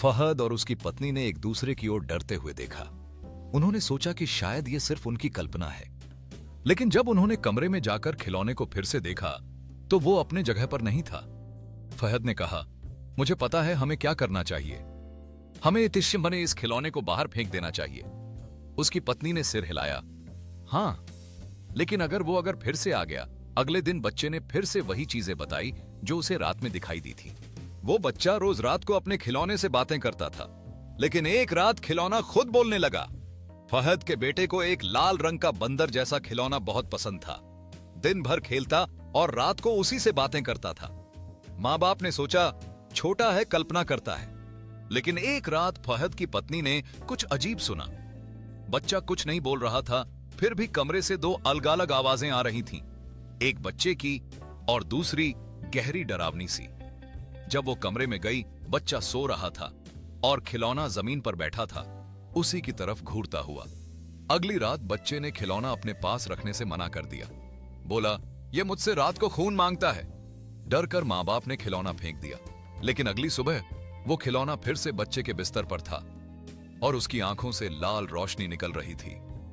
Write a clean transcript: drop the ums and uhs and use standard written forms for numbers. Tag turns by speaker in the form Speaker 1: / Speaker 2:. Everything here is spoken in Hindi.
Speaker 1: फहद और उसकी पत्नी ने एक दूसरे की ओर डरते हुए देखा। उन्होंने सोचा कि शायद ये सिर्फ उनकी कल्पना है, लेकिन जब उन्होंने कमरे में जाकर खिलौने को फिर से देखा तो वो अपने जगह पर नहीं था। फहद ने कहा, मुझे पता है हमें क्या करना चाहिए। हमें तिश्य बने इस खिलौने को बाहर फेंक देना चाहिए। उसकी पत्नी ने सिर हिलाया। हाँ, लेकिन अगर फिर से आ गया? अगले दिन बच्चे ने फिर से वही चीजें बताई जो उसे रात में दिखाई दी थी। वो बच्चा रोज रात को अपने खिलौने से बातें करता था, लेकिन एक रात खिलौना खुद बोलने लगा। फहद के बेटे को एक लाल रंग का बंदर जैसा खिलौना बहुत पसंद था। दिन भर खेलता और रात को उसी से बातें करता था। माँ बाप ने सोचा छोटा है, कल्पना करता है। लेकिन एक रात फहद की पत्नी ने कुछ अजीब सुना। बच्चा कुछ नहीं बोल रहा था, फिर भी कमरे से दो अलग-अलग आवाजें आ रही थीं, एक बच्चे की और दूसरी गहरी डरावनी सी। जब वो कमरे में गई, बच्चा सो रहा था और खिलौना जमीन पर बैठा था, उसी की तरफ घूरता हुआ। अगली रात बच्चे ने खिलौना अपने पास रखने से मना कर दिया। बोला, यह मुझसे रात को खून मांगता है। डरकर माँ बाप ने खिलौना फेंक दिया। लेकिन अगली सुबह वो खिलौना फिर से बच्चे के बिस्तर पर था और उसकी आंखों से लाल रोशनी निकल रही थी।